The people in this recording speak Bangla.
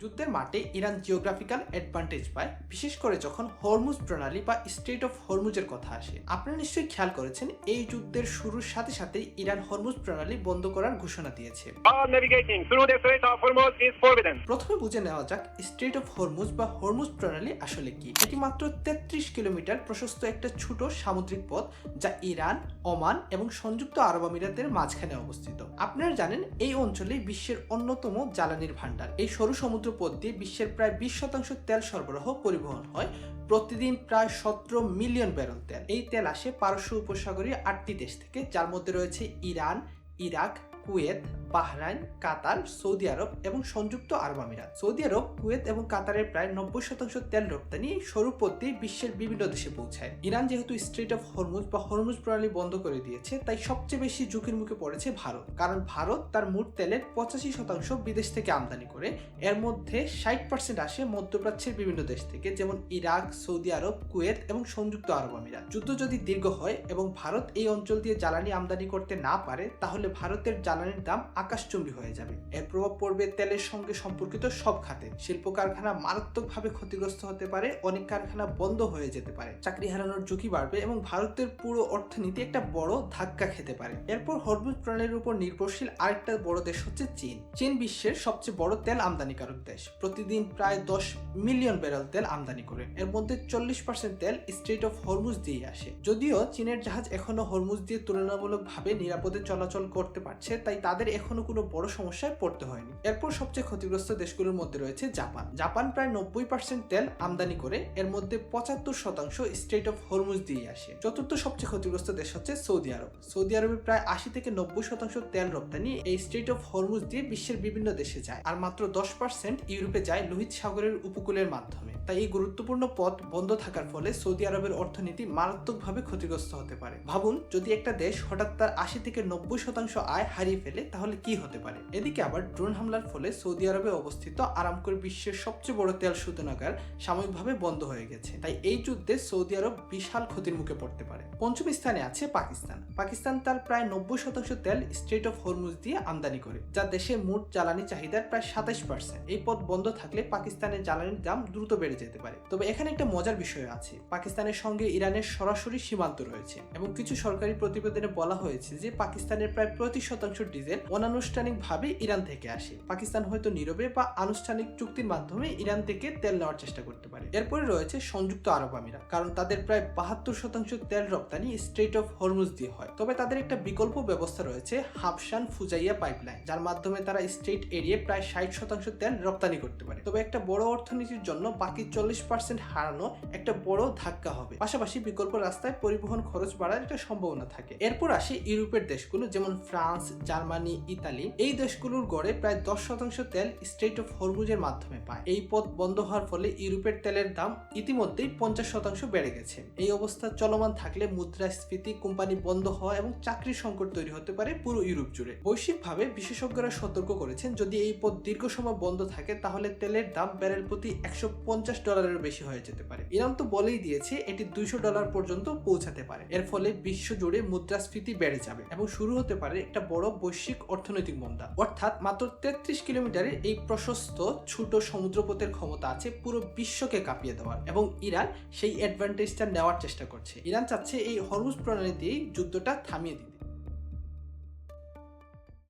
যুদ্ধের মাঠে ইরান জিওগ্রাফিক্যাল অ্যাডভান্টেজ পায়, বিশেষ করে যখন হরমুজ প্রণালী বা স্ট্রেট অফ হরমুজের কথা আসে। আপনারা নিশ্চয়ই খেয়াল করেছেন, এই যুদ্ধের শুরুর সাথে সাথে ইরান হরমুজ প্রণালী বন্ধ করার ঘোষণা দিয়েছে। প্রথমে বুঝে নেওয়া যাক স্ট্রেট অফ হরমুজ বা হরমুজ প্রণালী আসলে কি। এটি মাত্র 33 কিলোমিটার প্রশস্ত একটা ছোট সামুদ্রিক পথ, যা ইরান, ওমান এবং সংযুক্ত আরব আমিরাতের মাঝখানে অবস্থিত। আপনারা জানেন, এই অঞ্চলে বিশ্বের অন্যতম জ্বালানির ভান্ডার। এই সরু সমুদ্র পথ দিয়ে বিশ্বের প্রায় 20% তেল সরবরাহ পরিবহন হয়। প্রতিদিন প্রায় 17 মিলিয়ন ব্যারেল তেল। এই তেল আসে পারস্য উপসাগরীয় 8টি দেশ থেকে, যার মধ্যে রয়েছে ইরান, ইরাক, কুয়েত, বাহরাইন, কাতার, সৌদি আরব এবং সংযুক্ত আরব আমিরাত। সৌদি আরব, কুয়েত এবং কাতারের প্রায় 90% তেল রপ্তানি সরু পথ দিয়ে বিশ্বের বিভিন্ন দেশে পৌঁছায়। ইরান যেহেতু স্ট্রেট অফ হরমুজ বা হরমুজ প্রণালী বন্ধ করে দিয়েছে, তাই সবচেয়ে বেশি ঝুঁকির মুখে পড়েছে ভারত। কারণ ভারত তার মোট তেলের 85% বিদেশ থেকে আমদানি করে। এর মধ্যে 60% আসে মধ্যপ্রাচ্যের বিভিন্ন দেশ থেকে, যেমন ইরাক, সৌদি আরব, কুয়েত এবং সংযুক্ত আরব আমিরাত। যুদ্ধ যদি দীর্ঘ হয় এবং ভারত এই অঞ্চল দিয়ে জ্বালানি আমদানি করতে না পারে, তাহলে ভারতের জ্বালানির দাম আকাশচুম্বী হয়ে যাবে। এর প্রভাব পড়বে তেলের সঙ্গে সম্পর্কিত সব খাতে। শিল্প কারখানা মারাত্মকভাবে ক্ষতিগ্রস্ত হতে পারে, অনেক কারখানা বন্ধ হয়ে যেতে পারে, চাকরি হারানোর ঝুঁকি বাড়বে এবং ভারতের পুরো অর্থনীতি একটা বড় ধাক্কা খেতে পারে। এরপর হরমুজ প্রণালীর উপর নির্ভরশীল আরেকটা বড় দেশ হচ্ছে চীন। চীন বিশ্বের সবচেয়ে বড় তেল আমদানিকারক দেশ। প্রতিদিন প্রায় 10 মিলিয়ন ব্যারেল তেল আমদানি করে। এর মধ্যে 40% তেল স্ট্রেট অফ হরমুজ দিয়ে আসে। যদিও চীনের জাহাজ এখনো হরমুজ দিয়ে তুলনামূলকভাবে নিরাপদে চলাচল করতে পারছে, তাই তাদের এখনো কোনো বড় সমস্যায় পড়তে হয়নি। এরপর সবচেয়ে ক্ষতিগ্রস্ত দেশগুলোর মধ্যে রয়েছে জাপান। জাপান প্রায় 90% তেল আমদানি করে। এর মধ্যে 75% স্ট্রেট অফ হরমুজ দিয়ে আসে। চতুর্থ সবচেয়ে ক্ষতিগ্রস্ত দেশ হচ্ছে সৌদি আরব। সৌদি আরবের প্রায় 80 থেকে 90% তেল রপ্তানি এই স্ট্রেট অফ হরমুজ দিয়ে বিশ্বের বিভিন্ন দেশে যায়, আর মাত্র 10% ইউরোপে যায় লোহিত সাগরের উপকূলের মাধ্যমে। তাই এই গুরুত্বপূর্ণ পথ বন্ধ থাকার ফলে সৌদি আরবের অর্থনীতি মারাত্মকভাবে ক্ষতিগ্রস্ত হতে পারে। ভাবুন, যদি একটা দেশ হঠাৎ তার 80 থেকে 90% আয় হারিয়ে ফেলে, তাহলে কি হতে পারে। এদিকে আবার ড্রোন হামলার ফলে সৌদি আরবে অবস্থিত আরামকোর বিশ্বের সবচেয়ে বড় তেল শোধনাগার সাময়িকভাবে বন্ধ হয়ে গেছে। তাই এই যুদ্ধে সৌদি আরব বিশাল ক্ষতির মুখে পড়তে পারে। পঞ্চম স্থানে আছে পাকিস্তান। পাকিস্তান তার প্রায় 90% তেল স্ট্রেট অফ হরমুজ দিয়ে আমদানি করে, যা দেশের মোট জ্বালানি চাহিদার প্রায় 27%। এই পথ বন্ধ থাকলে পাকিস্তানের জ্বালানির দাম দ্রুত বেড়ে যেতে পারে। তবে এখানে একটা মজার বিষয় আছে। পাকিস্তানের সঙ্গে ইরানের সরাসরি সীমান্ত রয়েছে এবং কিছু সরকারি প্রতিবেদনে বলা হয়েছে যে পাকিস্তানের প্রায় প্রতি শতাংশ ডিজেল অনানুষ্ঠানিকভাবে ইরান থেকে আসে। পাকিস্তান হয়তো নীরবে বা আনুষ্ঠানিক চুক্তির মাধ্যমে ইরান থেকে তেল নেওয়ার চেষ্টা করতে পারে। এরপরে রয়েছে সংযুক্ত আরব আমিরাত। কারণ তাদের প্রায় 72% তেল রপ্তানি স্ট্রেট অফ হরমুজ দিয়ে হয়। তবে তাদের একটা বিকল্প ব্যবস্থা রয়েছে, হাবশান ফুজাইয়া পাইপলাইন, যার মাধ্যমে তারা স্ট্রেট এরিয়ায় প্রায় 60% তেল রপ্তানি করতে পারে। তবে একটা বড় অর্থনীতির জন্য বাকি 40% হারানো একটা বড় ধাক্কা হবে। পাশাপাশি বিকল্প রাস্তায় পরিবহন খরচ বাড়ার একটা সম্ভাবনা থাকে। এরপর আসে ইউরোপের দেশগুলো, যেমন ফ্রান্স, জার্মানি, ইতালি। এই দেশগুলোর গড়ে প্রায় 10% তেল স্ট্রেট অফ হরমুজের মাধ্যমে পায়। এই পথ বন্ধ হওয়ার ফলে ইউরোপের তেলের দাম ইতিমধ্যেই 50% বেড়ে গেছে। এই অবস্থা চলমান থাকলে মুদ্রাস্ফীতি, কোম্পানি বন্ধ হওয়া এবং চাকরির সংকট তৈরি হতে পারে পুরো ইউরোপ জুড়ে। বৈশ্বিকভাবে বিশেষজ্ঞরা সতর্ক করেছেন, যদি এই পথ দীর্ঘ সময় বন্ধ থাকে, তাহলে তেলের দাম ব্যারেল প্রতি $150 বেশি হয়ে যেতে পারে। ইরান তো বলেই দিয়েছে এটি $200 পর্যন্ত পৌঁছাতে পারে। এর ফলে বিশ্ব জুড়ে মুদ্রাস্ফীতি বেড়ে যাবে এবং শুরু হতে পারে একটা বড় বৈশ্বিক অর্থনৈতিক মন্দা। অর্থাৎ মাত্র 33 কিলোমিটারের এই প্রশস্ত ছোট সমুদ্রপথের ক্ষমতা আছে পুরো বিশ্বকে কাঁপিয়ে দেওয়ার, এবং ইরান সেই অ্যাডভান্টেজটা নেওয়ার চেষ্টা করছে। ইরান চাচ্ছে এই হরমুজ প্রণালী দিয়েই যুদ্ধটা থামিয়ে দিতে।